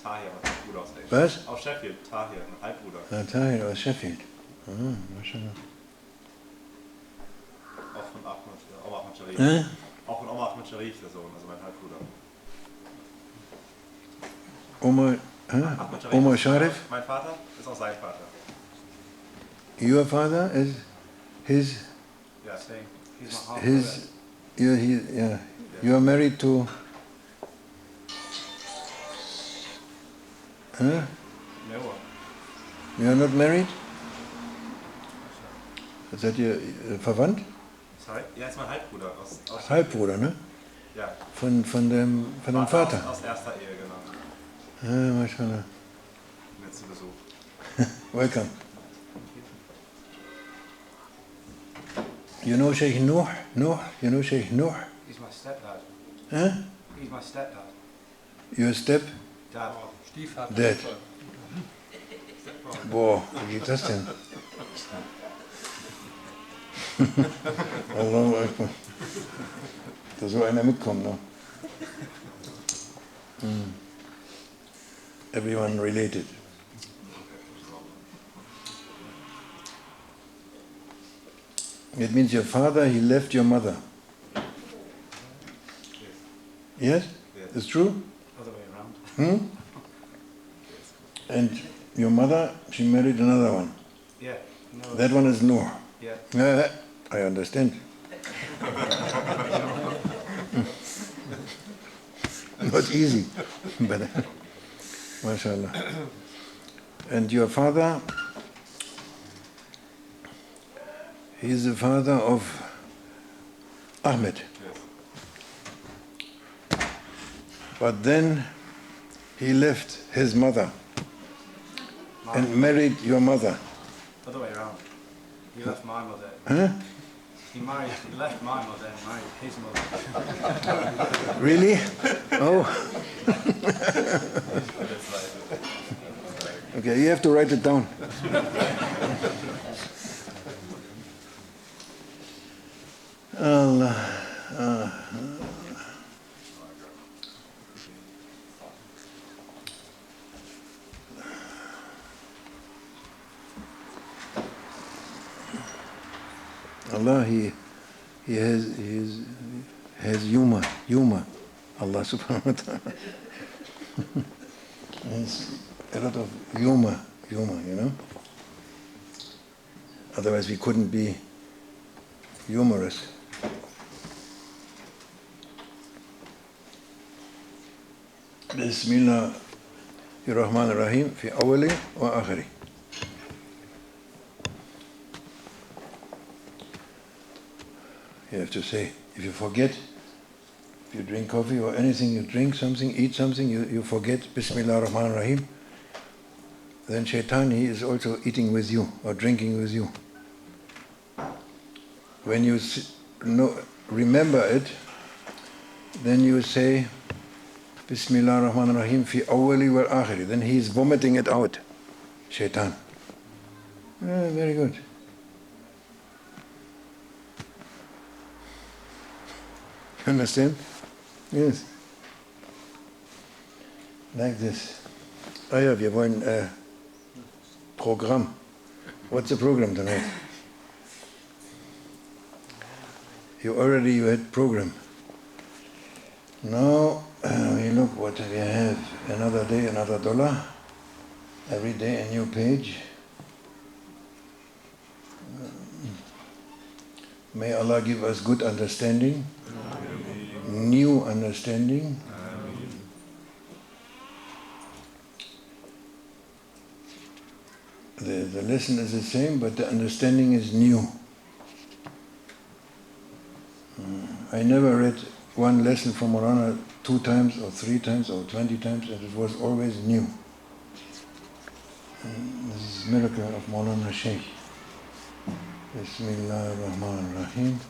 Tahir, mein Bruder aus England. Was? Aus Sheffield, Tahir, ein Halbbruder. Ah, Tahir aus Sheffield. Mashallah. Auch von Oma Ahmed Sharif. Hä? Auch von Oma Ahmed Sharif, der Sohn, also mein Halbbruder. Omar Sharif? Mein Vater ist auch sein Vater. Your father is his... Ja, same. He's my half His... You are married to... Huh? No. You are not married? Seid ihr verwandt? Sorry? Ja, ist mein Halbbruder aus Halbbruder, ne? Ja. Von dem Vater. Aus erster Ehe, genau. Ah, mashallah. Mit zu Besuch. Welcome. You know Sheikh Nuh? You know Sheikh Nuh? He's my stepdad. Huh? He's my stepdad. Your step? Dad. Stiefvater. Dad. Boah, wie geht das denn? Allahu Akbar. Da soll einer mitkommen, ne? Everyone related. It means your father, he left your mother. Yes? It's true? Other way around. And your mother, she married another one. Yeah. No. That one is Noor. Yeah. I understand. Not easy, but mashallah. And your father, he is the father of Ahmed. Yes. But then he left his mother and married your mother. Other way around. He left my mother. Huh? He left my mother and married his mother. Really? Oh. Okay, you have to write it down. Allah. Allah, he has humor. Allah subhanahu wa ta'ala. Has a lot of humor, you know. Otherwise we couldn't be humorous. Bismillahirrahmanirrahim fi awali wa akhiri. You have to say, if you forget, if you drink coffee or anything, you drink something, eat something, you forget Bismillah ar-Rahman ar-Rahim, then Shaitan, he is also eating with you or drinking with you. When you remember it, then you say Bismillah ar-Rahman ar-Rahim fi awwali wal akhiri. Then he is vomiting it out, Shaitan. Very good. Understand? Yes. Like this. Ah ja, wir wollen Programm. What's the program tonight? You had program. Now we look what we have. Another day, another dollar. Every day a new page. May Allah give us good understanding. New understanding. The lesson is the same, but the understanding is new. I never read one lesson from Maulana 2 times or 3 times or 20 times, and it was always new. This is miracle of Maulana Sheikh. Bismillah ar-Rahman ar-Rahim.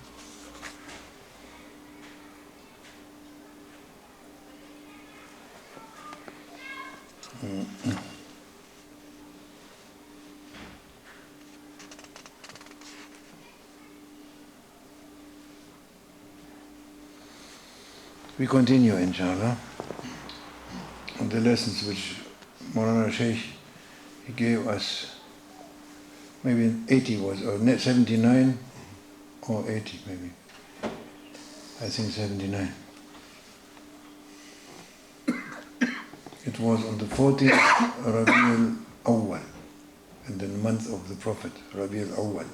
We continue, inshallah, on the lessons which Maulana Sheikh, he gave us maybe 80 was, or 79 or 80 maybe. I think 79. It was on the 14th Rabiul Awwal, in the month of the Prophet, Rabiul Awwal,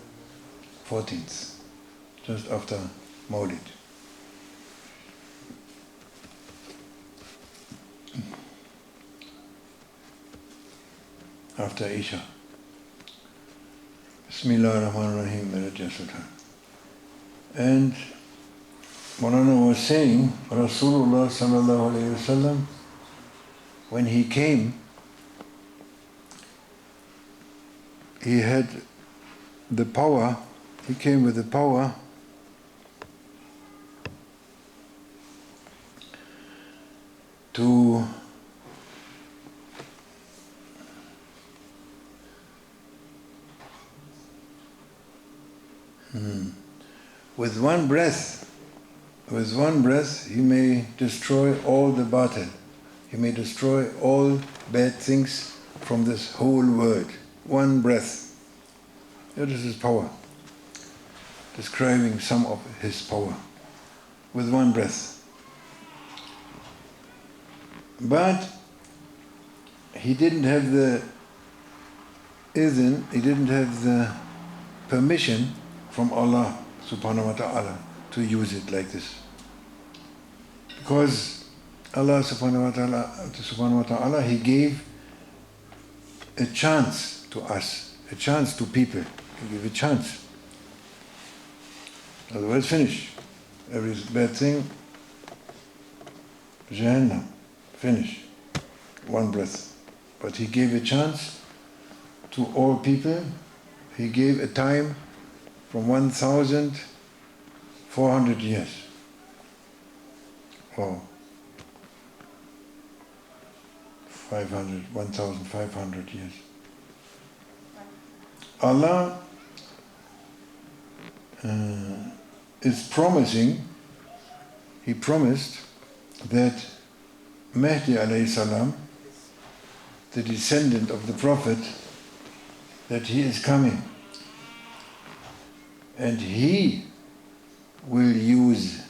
14th, just after Maulid. After Isha. Bismillah ar-Rahman ar-Rahim, Daraja Sultan. And Maulana was saying, Rasulullah sallallahu alayhi wasallam, when he came, he had the power, he came with the power to with one breath, he may destroy all the batil. He may destroy all bad things from this whole world. One breath. That is his power. Describing some of his power. With one breath. But he didn't have the idhn, he didn't have the permission from Allah subhanahu wa ta'ala to use it like this. Because Allah subhanahu wa ta'ala, He gave a chance to us, a chance to people. He gave a chance. Otherwise finish. Every bad thing, Jahannam, finish. One breath. But He gave a chance to all people. He gave a time from 1,400 years. Wow. 1,500 years. Allah is promising, He promised that Mahdi alayhi salam, the descendant of the Prophet, that he is coming. And he will use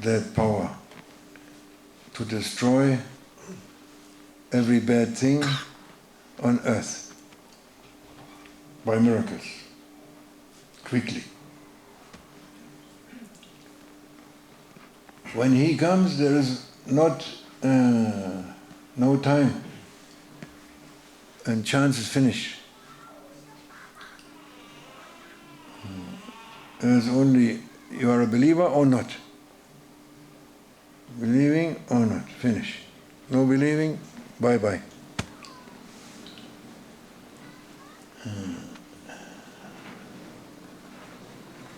that power to destroy every bad thing on earth by miracles, quickly. When he comes, there is not no time, and chance is finished. There's only you are a believer or not. Believing or not, finish. No believing, bye-bye.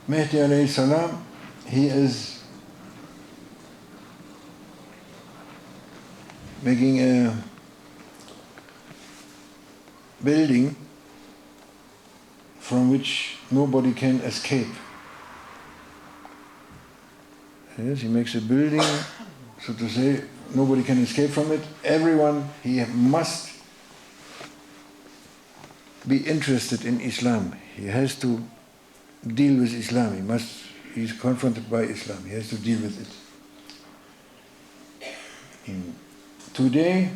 Mahdi alayhi salam, he is making a building from which nobody can escape. Yes, he makes a building, so to say, nobody can escape from it. Everyone, he must be interested in Islam. He has to deal with Islam. He's confronted by Islam. He has to deal with it. Today,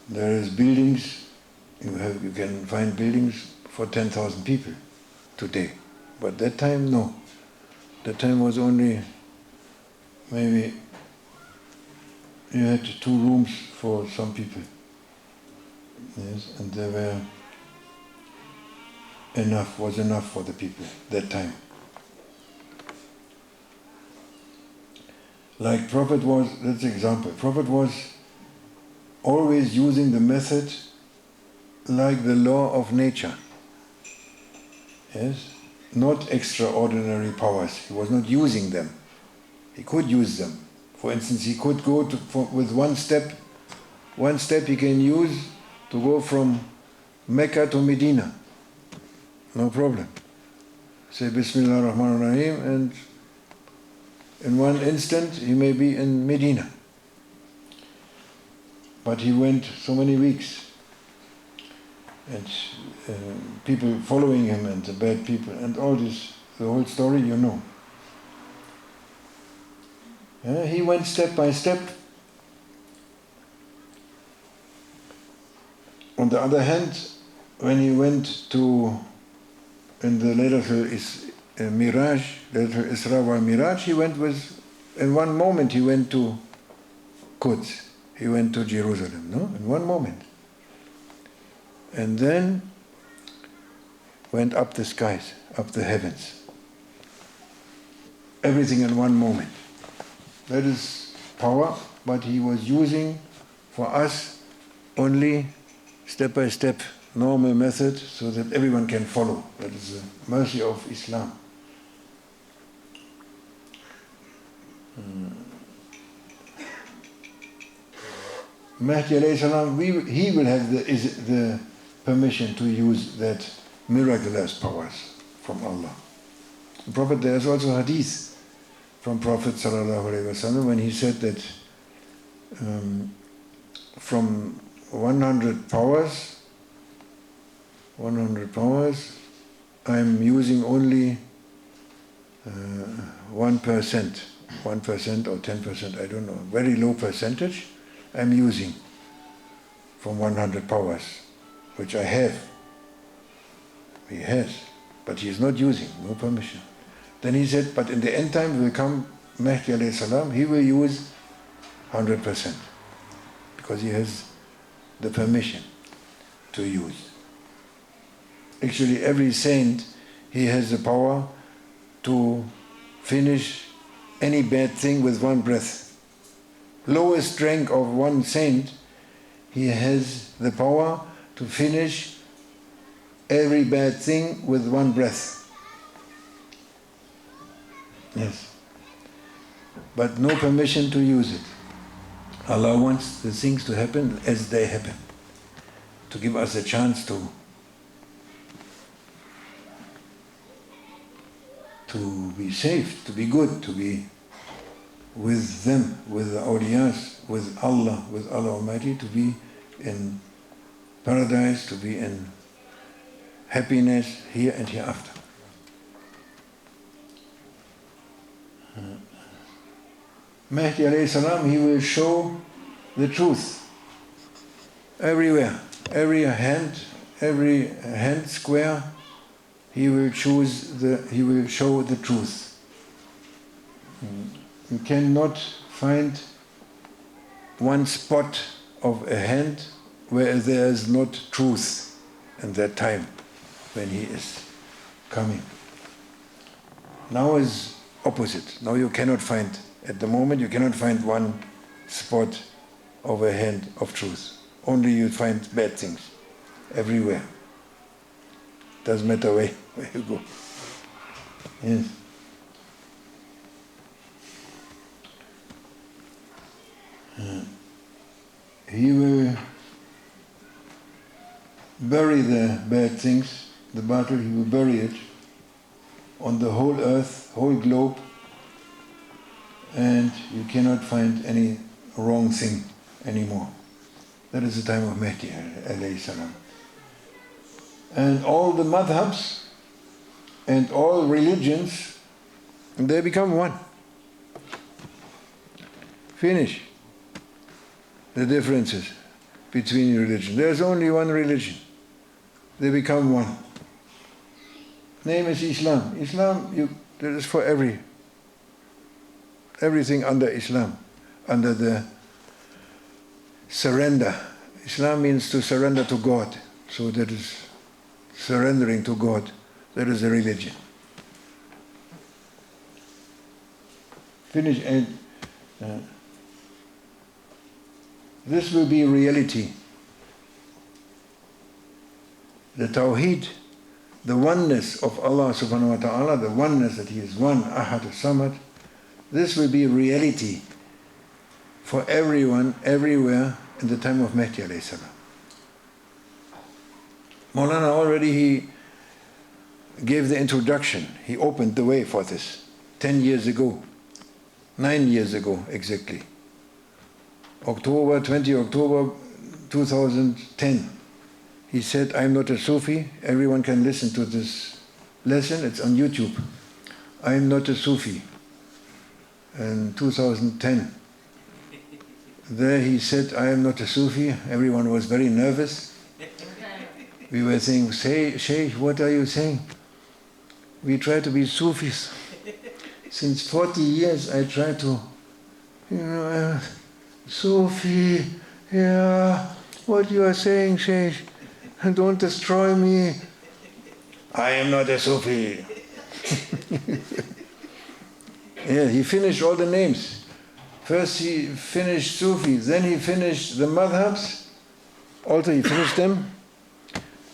there is buildings, you can find buildings for 10,000 people today. But that time, no. That time was only, maybe you had 2 rooms for some people. Yes, and there were was enough for the people that time. Like Prophet was, that's the example. Prophet was always using the method like the law of nature. Yes? Not extraordinary powers. He was not using them. He could use them. For instance, he could go with one step he can use to go from Mecca to Medina. No problem. Say Bismillah ar-Rahman ar-Rahim, and in one instant he may be in Medina. But he went so many weeks, and people following him, and the bad people, and all this, the whole story you know. He went step by step. On the other hand, when he went to, in the Laylatul Miraj, Laylatul Isra wal Miraj, he went in one moment he went to Quds, he went to Jerusalem, no? In one moment. And then went up the skies, up the heavens. Everything in one moment. That is power, but he was using for us only step by step, normal method, so that everyone can follow. That is the mercy of Islam. Mahdi alayhi salam, he will have the permission to use that miraculous powers from Allah. The Prophet, there is also hadith from Prophet sallallahu alaihi wasallam when he said that from 100 powers, I'm using only 1%, 1% or 10%, I don't know, very low percentage I'm using from 100 powers, which I have. He has, but he is not using, no permission. Then he said, but in the end time will come Mahdi alayhi salam, he will use 100%, because he has the permission to use. Actually, every saint, he has the power to finish any bad thing with one breath. Lowest rank of one saint, he has the power to finish every bad thing with one breath. Yes. But no permission to use it. Allah wants the things to happen as they happen, to give us a chance to be safe, to be good, to be with them, with the awliyas, with Allah Almighty, to be in paradise, to be in happiness here and hereafter. Mahdi alayhi salam, he will show the truth everywhere, every hand square, he will show the truth. You cannot find one spot of a hand where there is not truth in that time when he is coming. Now is opposite. Now you cannot find, at the moment you cannot find one spot of a hand of truth. Only you find bad things everywhere. Doesn't matter where you go. Yes. He will bury the bad things, the battle, he will bury it on the whole earth, whole globe, and you cannot find any wrong thing anymore. That is the time of Mahdi alayhi salam. And all the madhabs and all religions, they become one. Finish the differences between religions. There's only one religion. They become one. Name is Islam. Islam, that is for everything under Islam, under the surrender. Islam means to surrender to God. So that is surrendering to God. That is a religion. Finish. And this will be reality. The Tawheed, the oneness of Allah subhanahu wa ta'ala, the oneness that He is one, Ahad, Samad, This will be reality for everyone, everywhere in the time of Mahdi alayhi salam. Maulana already he gave the introduction. He opened the way for this 10 years ago, 9 years ago exactly. 20 October 2010. He said, I'm not a Sufi. Everyone can listen to this lesson. It's on YouTube. I'm not a Sufi. In 2010. There he said, I am not a Sufi. Everyone was very nervous. We were saying, Sheikh, what are you saying? We try to be Sufis. Since 40 years I try to, Sufi, yeah, what you are saying, Sheikh, don't destroy me. I am not a Sufi. Yeah, he finished all the names. First he finished Sufi, then he finished the madhabs, also he finished them.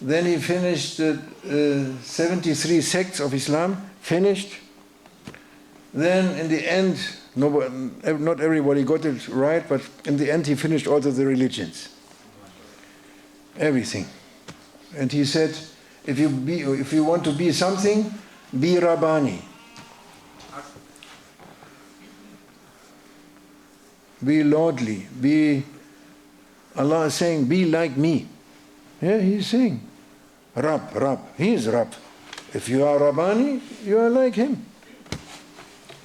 Then he finished the 73 sects of Islam, finished. Then in the end, not everybody got it right, but in the end he finished all of the religions. Everything. And he said, if you want to be something, be Rabbani. Be lordly, be, Allah is saying, be like me. Yeah, he's saying, Rab, he is Rab. If you are Rabbani, you are like him.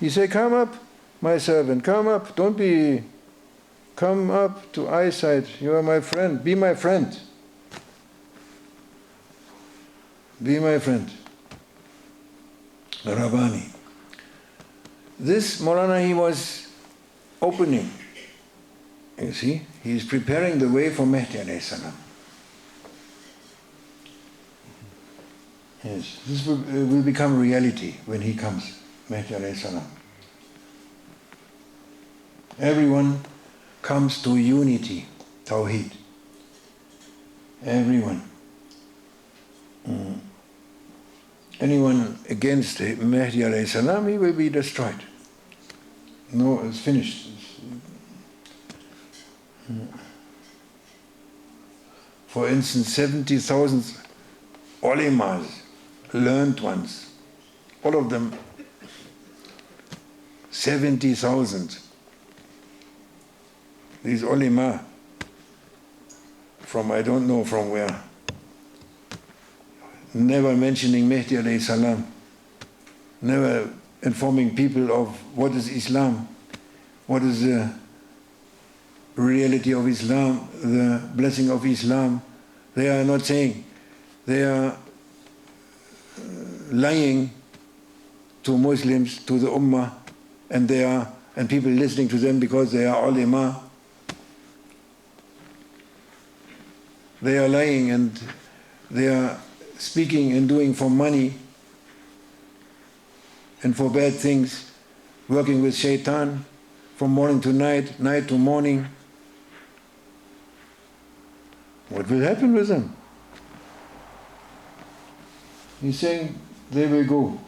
He said, come up, my servant, come up, come up to eyesight, you are my friend, be my friend. Be my friend. Rabbani. This Maulana, he was opening. You see, he is preparing the way for Mahdi alayhi salam. Yes, this will become reality when he comes, Mahdi alayhi salam. Everyone comes to unity, Tawheed. Everyone. Anyone against Mahdi alayhi salam, he will be destroyed. No, it's finished. For instance, 70,000 ulemas, learned ones, all of them, 70,000. These ulema, from I don't know from where, never mentioning Mahdi alayhi salam, never informing people of what is Islam, what is the reality of Islam, the blessing of Islam. They are not saying, they are lying to Muslims, to the Ummah, and people listening to them because they are ulama. They are lying and they are speaking and doing for money and for bad things, working with shaitan from morning to night, night to morning. What will happen with them? He's saying they will go.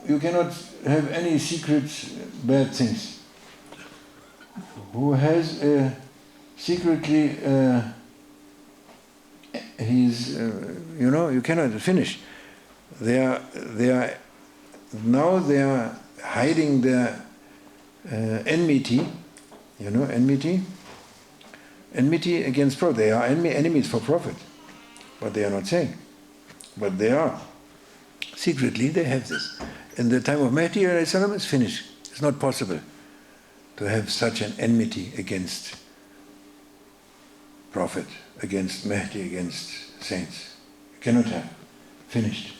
You cannot have any secret bad things. Who has secretly, you cannot finish. They are hiding their enmity, enmity against Prophet. They are enemies for Prophet, but they are not saying. But they are. Secretly they have this. In the time of Mahdi alayhi salam, it's finished. It's not possible to have such an enmity against Prophet, against Mahdi, against saints. You cannot have. Finished.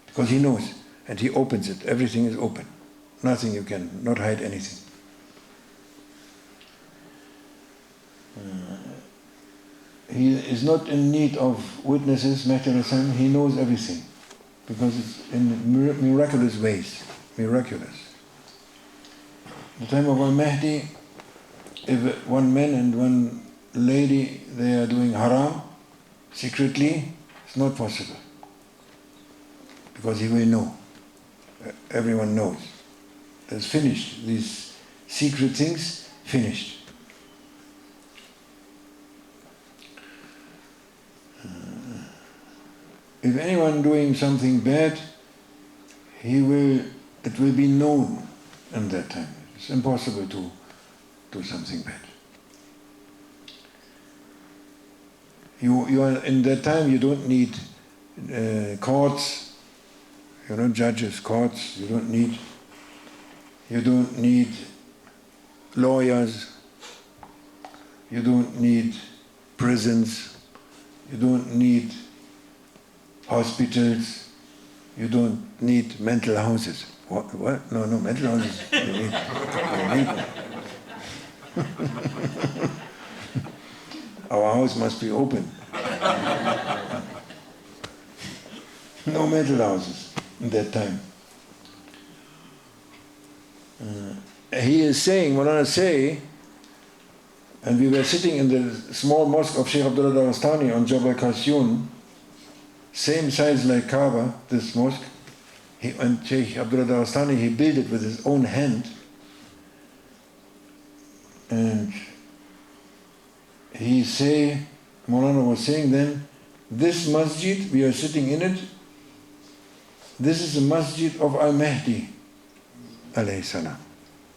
Because he knows, and he opens it. Everything is open. Nothing, you can not hide anything. He is not in need of witnesses, Mahdi alayhi salam. He knows everything. Because it's in miraculous ways. Miraculous. In the time of Al-Mahdi, if one man and one lady, they are doing haram secretly, it's not possible. because he will know. Everyone knows. That's finished. These secret things, finished. If anyone doing something bad, it will be known in that time. It's impossible to do something bad. You are in that time. You don't need courts. Judges, courts. You don't need lawyers. You don't need prisons. You don't need hospitals. You don't need mental houses. What? No, mental houses. You need. Our house must be open. No mental houses in that time. He is saying, Maulana say, and we were sitting in the small mosque of Sheikh Abdullah Dagestani on Jabal Qasyun, same size like Kaaba, this mosque. And Sheikh Abdullah Dagestani, he built it with his own hand. And Maulana was saying then, this masjid, we are sitting in it, this is the masjid of Al-Mahdi, alayhi salam.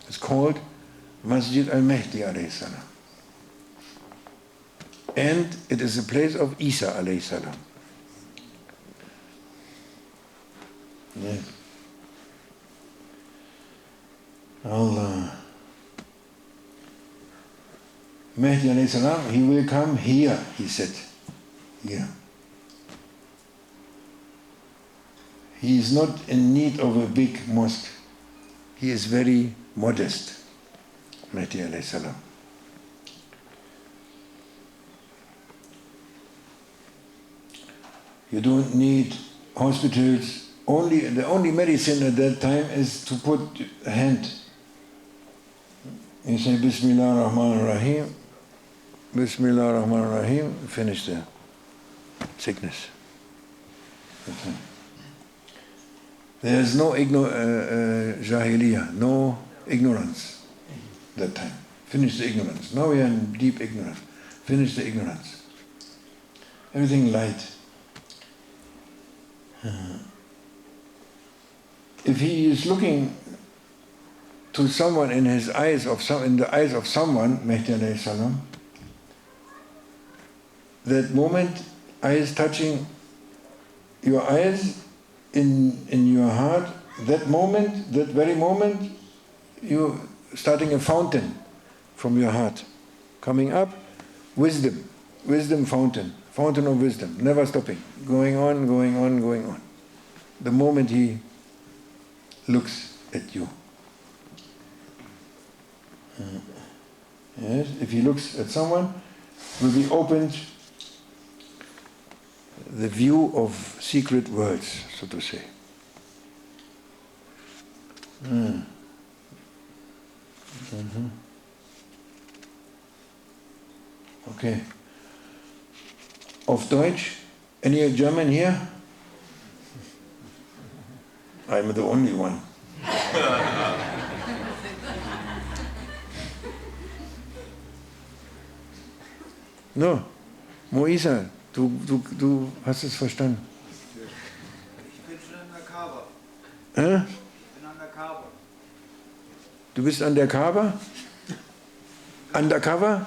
It's called Masjid Al-Mahdi, alayhi salam. And it is the place of Isa, alayhi salam. Yes. Allah. Mahdi alayhi salam, he will come here, he said. Here. He is not in need of a big mosque. He is very modest, Mahdi alayhi salam. You don't need hospitals. The only medicine at that time is to put a hand. You say Bismillah ar-Rahman ar-Rahim, Bismillah ar-Rahman ar-Rahim, finish the sickness. Okay. There is no jahiliyyah, no ignorance that time. Finish the ignorance. Now we are in deep ignorance. Finish the ignorance. Everything light. If he is looking to someone in the eyes of someone, Mahdi alayhi salam, that moment, eyes touching your eyes in your heart, that very moment, you starting a fountain from your heart, coming up, wisdom fountain of wisdom, never stopping, going on. The moment he looks at you. Yes, if he looks at someone, will be opened the view of secret worlds, so to say. Okay. Auf Deutsch? Any German here? I'm the only one. No, Moisa, du hast es verstanden. Ich bin schon undercover. Hä? Ich bin undercover. Du bist undercover? Undercover?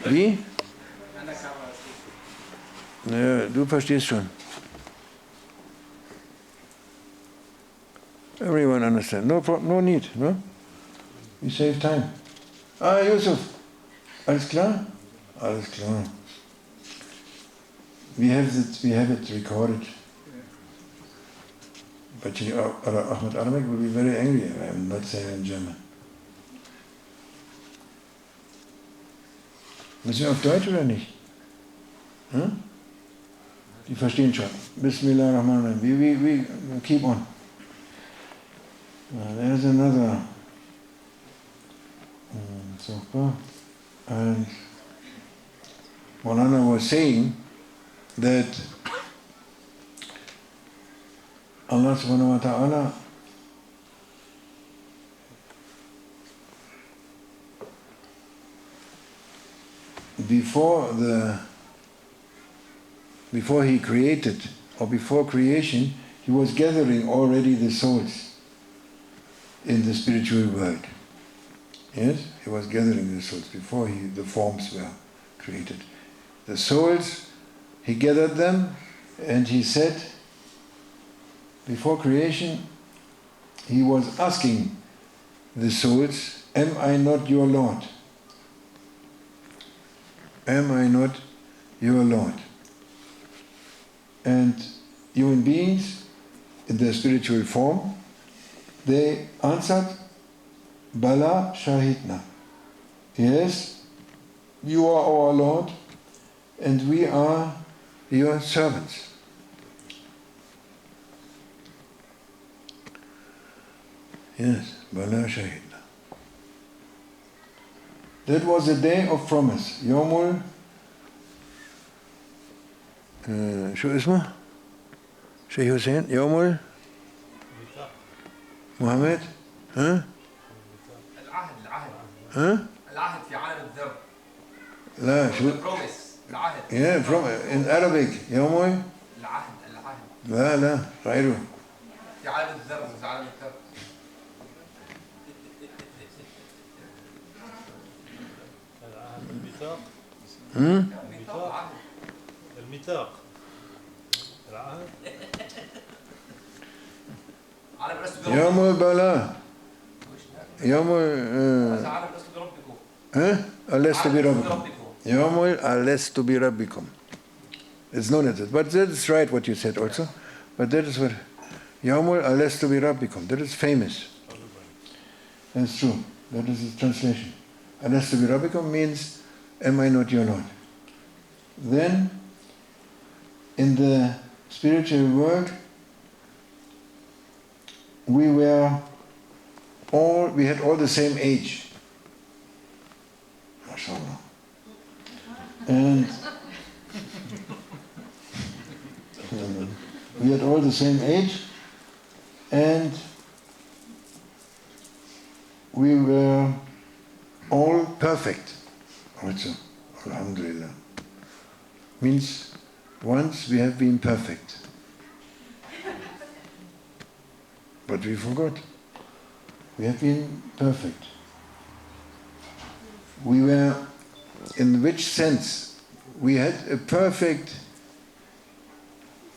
Wie? Undercover ist richtig. Naja, du verstehst schon. Everyone understands. No problem, no need, no? We save time. Yusuf, alles klar? Alles klar. We have it recorded. But Ahmed Arabic will be very angry if I am not saying in German. Müssen wir auf Deutsch oder nicht? Hm? Die verstehen schon. Bismillah ar-Rahman ar-Rahim. We keep on. There's another Sohbat. And Maulana was saying that Allah subhanahu wa ta'ala before he created, or before creation, he was gathering already the souls in the spiritual world. Yes, he was gathering the souls before the forms were created. The souls, he gathered them, and he said, before creation, he was asking the souls, am I not your Lord? Am I not your Lord? And human beings, in their spiritual form, they answered, Bala Shahidna. Yes, you are our Lord, and we are your servants. Yes, Bala Shahidna. That was a day of promise. Yawmul, شو اسمه؟ شيخ حسين يوم محمد ها؟ ها؟ العهد في عالم الذر. لا شو؟ العهد. Yeah, in Arabic يوم العهد. لا غيره. في عالم الذر مش عالم الذر. الميثاق العهد يوم البلاء يوم ألست بربكم يوم ألست بربكم. It's known as it, but that is right what you said also. But that is what يوم ألست بربكم. That is famous. That's true. That is the translation. ألست بربكم means, am I not your Lord? Then, in the spiritual world, we had all the same age. MashaAllah. And we had all the same age, and we were all perfect. Also, Alhamdulillah. Means once we have been perfect. But we forgot. We have been perfect. We were, in which sense? We had a perfect,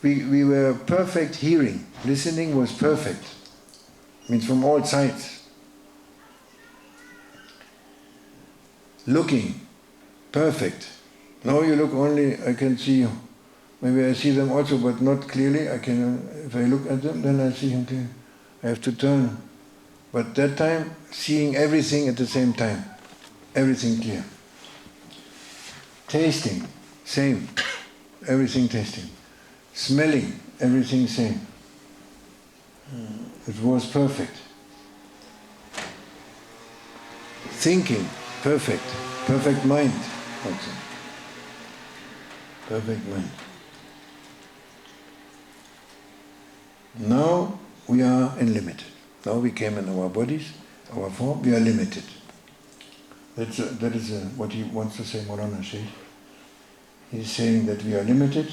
we were perfect hearing. Listening was perfect. Means from all sides. Looking, perfect. Now you look only, I can see you. Maybe I see them also, but not clearly. If I look at them, then I see him clearly. I have to turn. But that time, seeing everything at the same time. Everything clear. Tasting, same. Everything tasting. Smelling, everything same. It was perfect. Thinking, perfect. Perfect mind also. Perfect mind. Now we are unlimited. Now we came in our bodies, our form, we are limited. That is what he wants to say, Maulana Sheikh. He's saying that we are limited.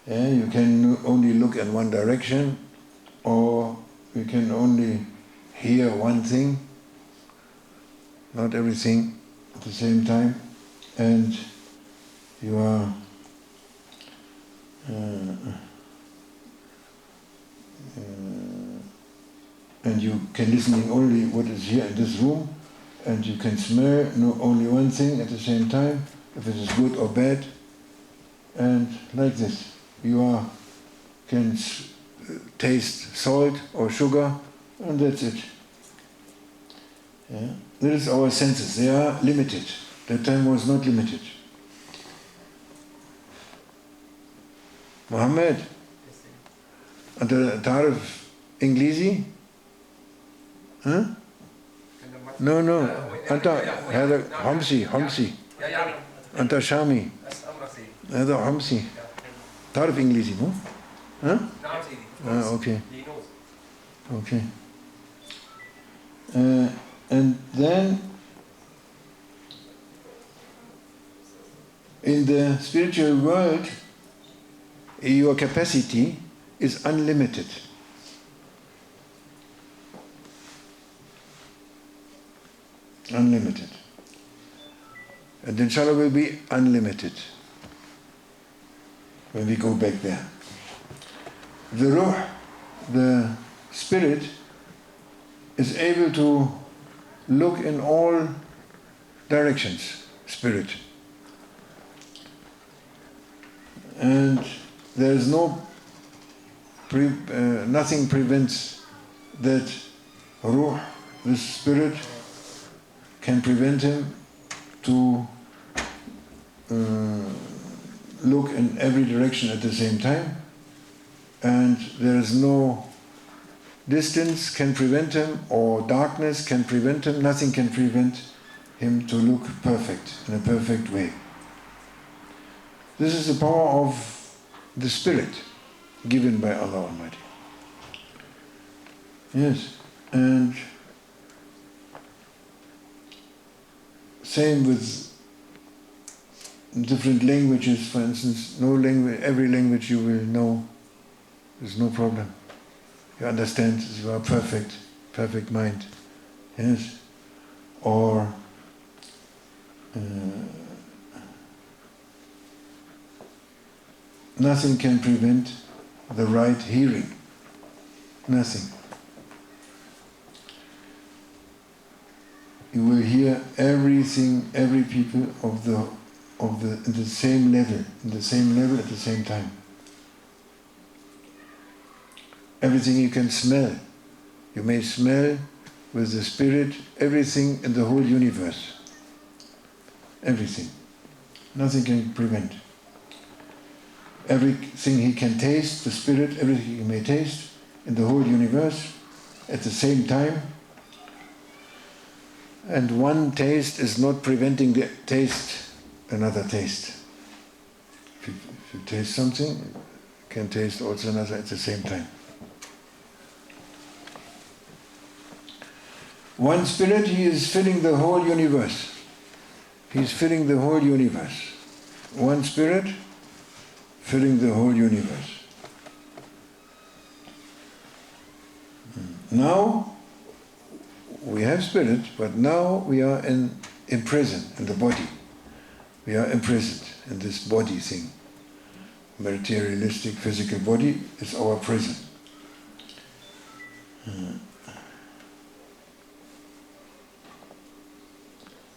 Yeah, you can only look in one direction, or you can only hear one thing, not everything at the same time, and you are and you can listen only what is here in this room, and you can smell only one thing at the same time, if it is good or bad, and like this. You can taste salt or sugar, and that's it. Yeah? That is our senses. They are limited. That time was not limited. Muhammad, أنت تعرف إنجليزي؟ ها؟ No. أنت هذا حمصي. أنت شامي. هذا حمصي. تعرف إنجليزي مو؟ Huh? نعم سيدي. Okay. He knows. Okay. And then in the spiritual world, your capacity is unlimited. Unlimited. And inshallah will be unlimited when we go back there. The ruh, the spirit, is able to look in all directions, spirit. And there is nothing prevents that ruh, this spirit, can prevent him to look in every direction at the same time, and there is no distance can prevent him, or darkness can prevent him. Nothing can prevent him to look perfect, in a perfect way. This is the power of the Spirit given by Allah Almighty. Yes, and same with different languages, for instance. Every language you will know, there's no problem. You understand, you are perfect mind. Yes, or nothing can prevent the right hearing. Nothing. You will hear everything, every people in the same level at the same time. Everything you can smell. You may smell with the spirit everything in the whole universe. Everything. Nothing can prevent. Everything he can taste, the spirit, everything he may taste in the whole universe at the same time. And one taste is not preventing the taste, another taste. If you taste something, you can taste also another at the same time. One spirit, he is filling the whole universe. He is filling the whole universe. One spirit filling the whole universe. Now, we have spirit, but now we are in prison, in the body. We are imprisoned in this body thing. Materialistic, physical body is our prison.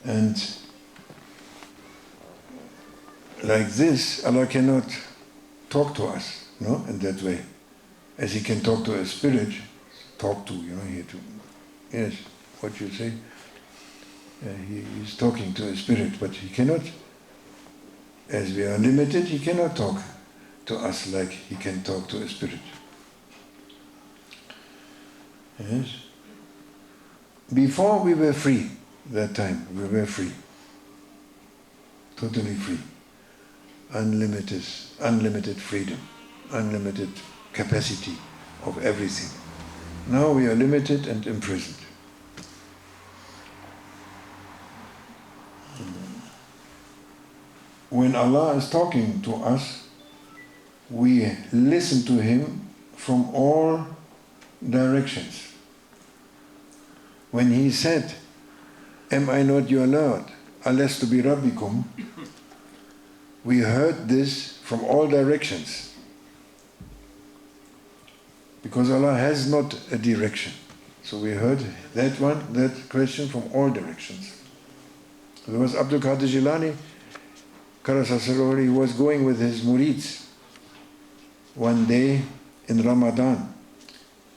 And like this, Allah cannot talk to us, no, in that way. As He can talk to a spirit, talk to, here to, yes, what you say. He is talking to a spirit, but He cannot, as we are limited, He cannot talk to us like He can talk to a spirit. Yes. Before we were free, that time, we were free. Totally free. Unlimited freedom, unlimited capacity of everything. Now we are limited and imprisoned. When Allah is talking to us, we listen to Him from all directions. When He said, "Am I not your Lord? Alastu bi Rabbikum?" we heard this from all directions. Because Allah has not a direction. So we heard that question from all directions. There was Abdul Qadir Jilani, he was going with his murids one day in Ramadan.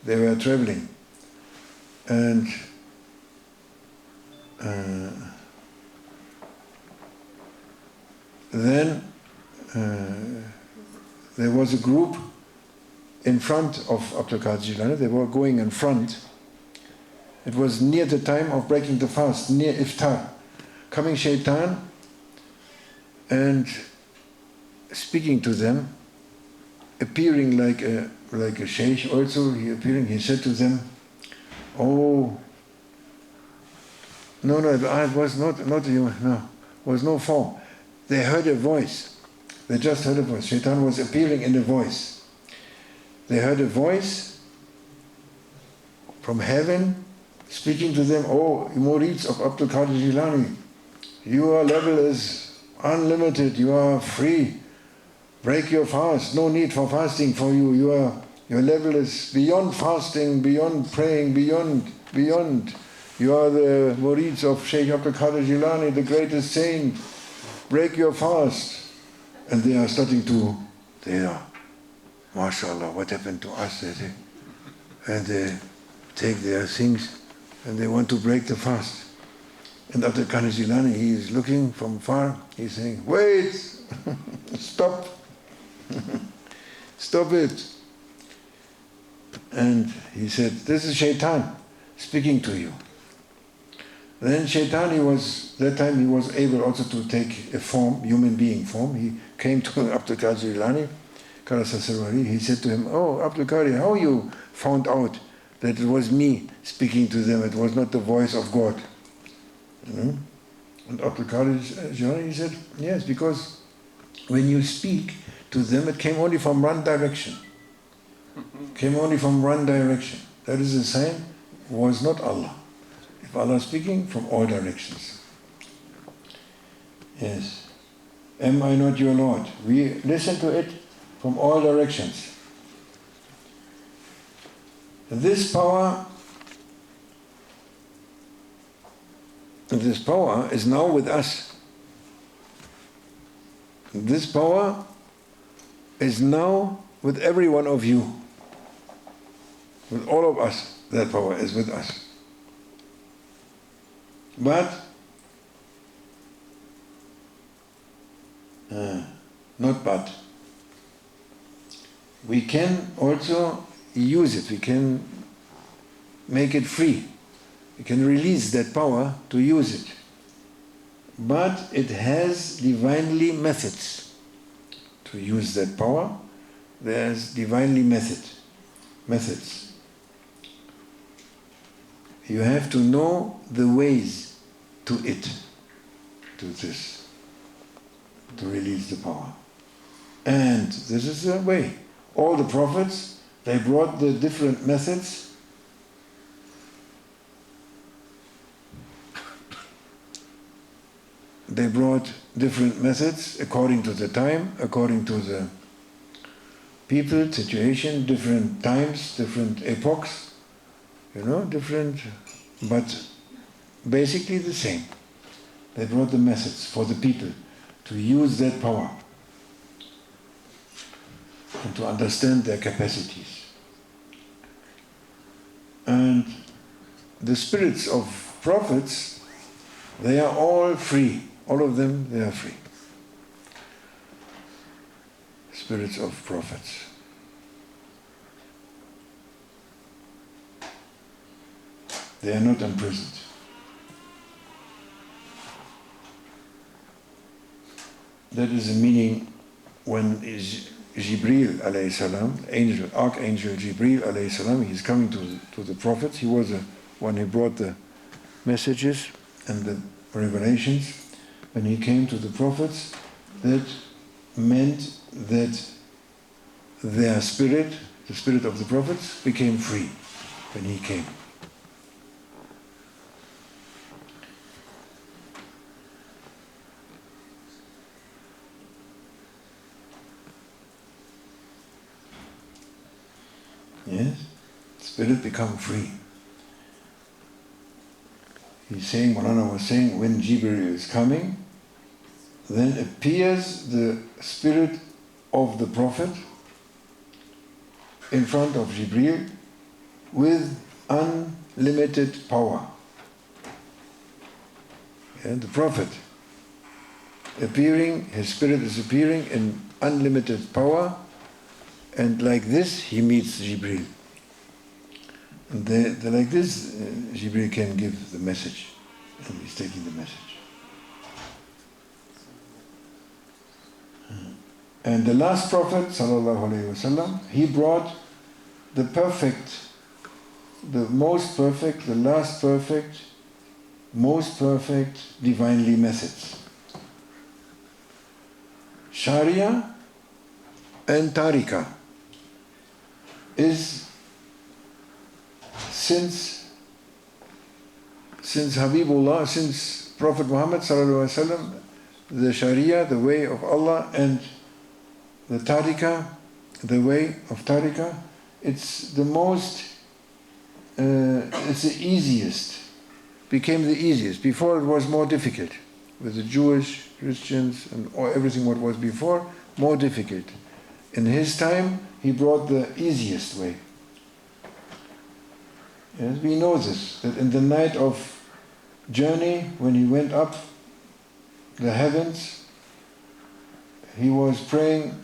They were traveling. And then there was a group in front of Abdul Qadir Jilani. They were going in front. It was near the time of breaking the fast, near iftar. Coming shaitan and speaking to them appearing like a sheikh also, he said to them, oh, no, it was not you, no, was no form. They heard a voice. They just heard a voice. Shaitan was appearing in a voice. They heard a voice from heaven speaking to them, oh, murids of Abdul Qadir Jilani, your level is unlimited, you are free. Break your fast, no need for fasting for you. Your level is beyond fasting, beyond praying, beyond. You are the murids of Sheikh Abdul Qadir Jilani, the greatest saint. Break your fast. And they are starting to, mashallah, what happened to us? They say. And they take their things and they want to break the fast. And Abdul Qadir Jilani, he is looking from far, he's saying, wait, stop. Stop it. And he said, this is Shaitan speaking to you. Then Shaitan, that time he was able also to take a form, human being form. He came to Abdul Qadir Jilani, he said to him, oh, Abdul Qadir, how you found out that it was me speaking to them, it was not the voice of God? And Abdul Qadir Jilani, he said, yes, because when you speak to them, it came only from one direction. Came only from one direction. That is a sign, was not Allah. If Allah is speaking from all directions. Yes. Am I not your Lord? We listen to it from all directions. This power is now with us. This power is now with every one of you. With all of us, that power is with us. But we can also use it. We can make it free. We can release that power to use it. But it has divinely methods. To use that power, there's divinely methods. You have to know the ways to this, to release the power. And this is the way. All the prophets, they brought the different methods. They brought different methods according to the time, according to the people, situation, different times, different epochs, different, but basically the same. They brought the methods for the people to use that power and to understand their capacities. And the spirits of prophets, they are all free. All of them, they are free. Spirits of prophets. They are not imprisoned. That is the meaning when Jibreel alayhi salam, Archangel Jibreel alayhi salam, he's coming to the prophets. He was the one who brought the messages and the revelations. When he came to the prophets, that meant that their spirit, the spirit of the prophets, became free when he came. Yes, spirit become free. He's saying, Maulana was saying, when Jibreel is coming, then appears the spirit of the Prophet in front of Jibreel with unlimited power. And the Prophet appearing, his spirit is appearing in unlimited power, and like this he meets Jibreel. And like this, Jibreel can give the message, and he's taking the message. And the last Prophet, sallallahu alaihi wasallam, he brought the perfect, the most perfect, the last perfect, most perfect divinely methods. Sharia and Tariqah is since Habibullah, since Prophet Muhammad sallallahu alaihi wasallam, the Sharia, the way of Allah, and the Tariqah, the way of Tariqah, it's the most, it's the easiest, became the easiest. Before it was more difficult, with the Jewish, Christians, and everything what was before, more difficult. In his time, he brought the easiest way. Yes, we know this, that in the night of journey, when he went up the heavens, he was praying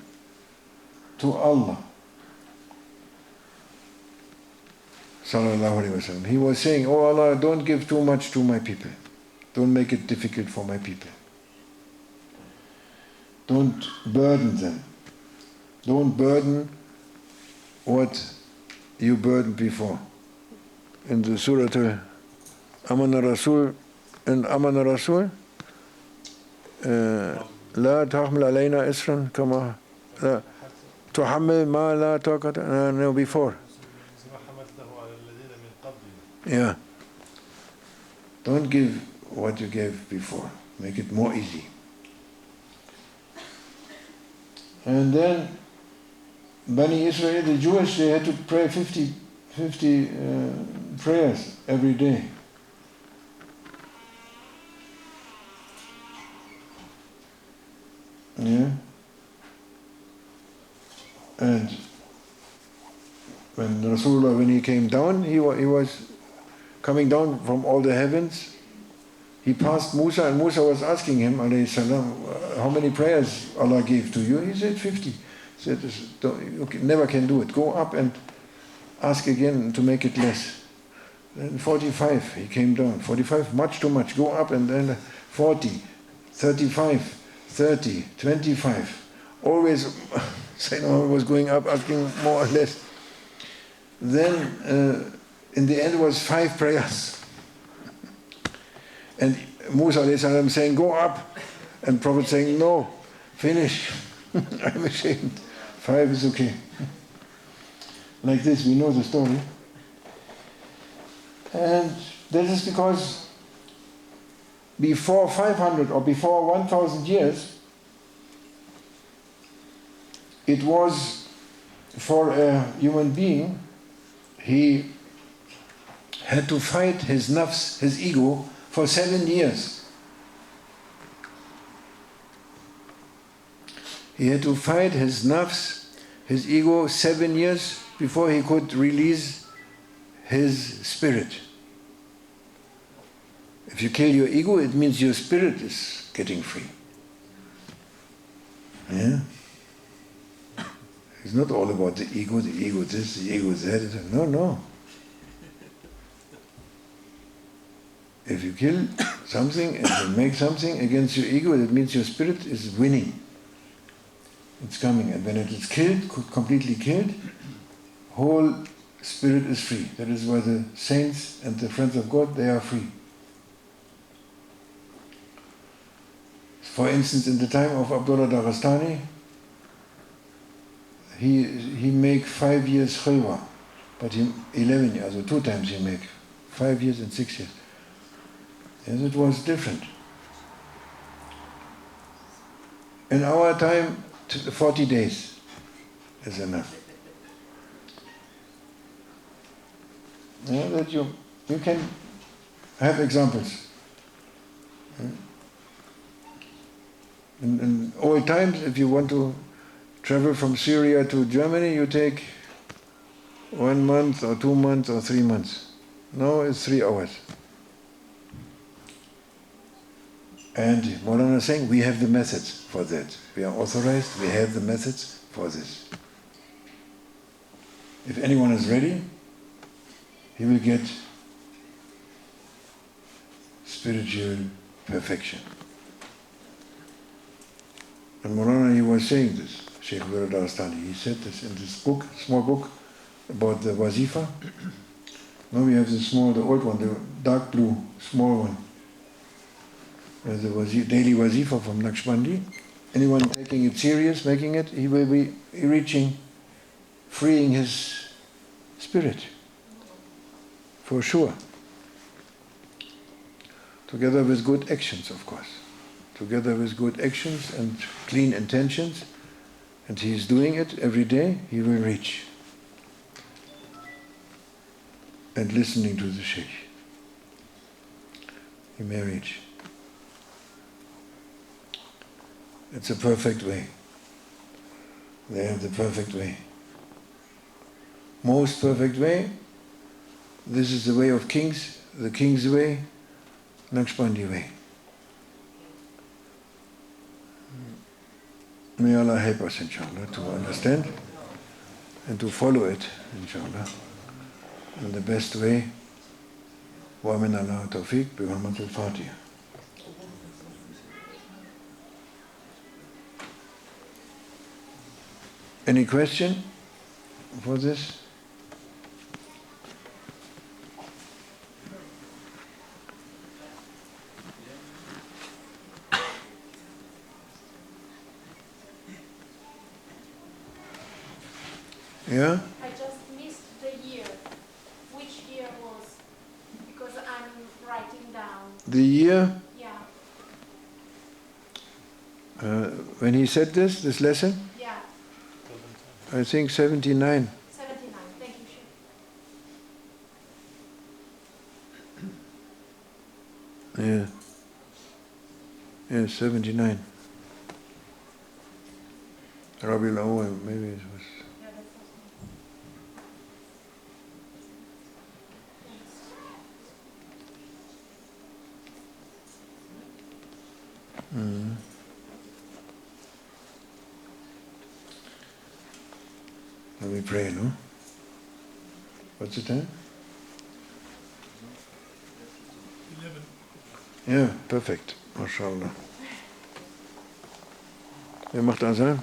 to Allah. Sallallahu Alaihi Wasallam. He was saying, "Oh Allah, don't give too much to my people. Don't make it difficult for my people. Don't burden them. Don't burden what you burdened before." In the Surah Amana Rasul, and Amana Rasul, لا تحمل علينا إسرا كما تحمل ما لا طاقة. No, before. Yeah. Don't give what you gave before. Make it more easy. And then Bani Israel, the Jewish, they had to pray 50 prayers every day. Yeah. And when Rasulullah, when he came down, he was coming down from all the heavens. He passed Musa, and Musa was asking him, alayhi salam, how many prayers Allah gave to you? He said 50. He said, you never can do it. Go up and ask again to make it less. Then 45, he came down. 45, much too much. Go up, and then 40, 35, 30, 25. Always, Sayyidina was going up, asking more or less. Then, in the end, it was 5 prayers. And Musa alayhi salam saying, go up. And Prophet saying, no, finish. I'm ashamed. 5 is okay. Like this, we know the story. And that is because before 500 or before 1,000 years, it was for a human being, he had to fight his nafs, his ego, for 7 years. He had to fight his nafs, his ego, 7 years before he could release his spirit. If you kill your ego, it means your spirit is getting free. Yeah? It's not all about the ego this, the ego that. No. If you kill something and you make something against your ego, that means your spirit is winning. It's coming. And when it is killed, completely killed, whole spirit is free. That is why the saints and the friends of God, they are free. For instance, in the time of Abdullah Daghestani, he make 5 years khilwa, but 11 years, so 2 times he make 5 years and 6 years. Yes, it was different. In our time, 40 days is enough. Yeah, that you can have examples. In old times, if you want to travel from Syria to Germany, you take 1 month or 2 months or 3 months. Now it's 3 hours. And Maulana is saying, we have the methods for that. We are authorized, we have the methods for this. If anyone is ready, he will get spiritual perfection. And Maulana, he was saying this, Sheikh Darastani, he said this in this book, small book, about the wazifa. Now we have the old one, the dark blue, small one. The daily wazifa from Naqshbandi. Anyone taking it serious, making it, he will be reaching, freeing his spirit, for sure. Together with good actions, of course. Together with good actions and clean intentions, and he is doing it every day, he will reach. And listening to the Sheikh, he may reach. It's a perfect way. They have the perfect way. Most perfect way. This is the way of kings, the king's way, Naqshbandi way. May Allah help us, inshallah, to understand and to follow it, inshallah, in the best way. Wa min Allah tawfiq bi hurmatil Fatiha. Any question for this? Yeah? I just missed the year. Which year was? Because I'm writing down. The year Yeah, when he said this lesson, yeah. I think 79. 79. Thank you, Sheikh. Yeah. Yeah, 79. Rabiul Awwal, maybe it was. Yeah, that's awesome. Let me pray, no? What's the time? 11. Yeah, perfect. MashaAllah. Wer macht Azan?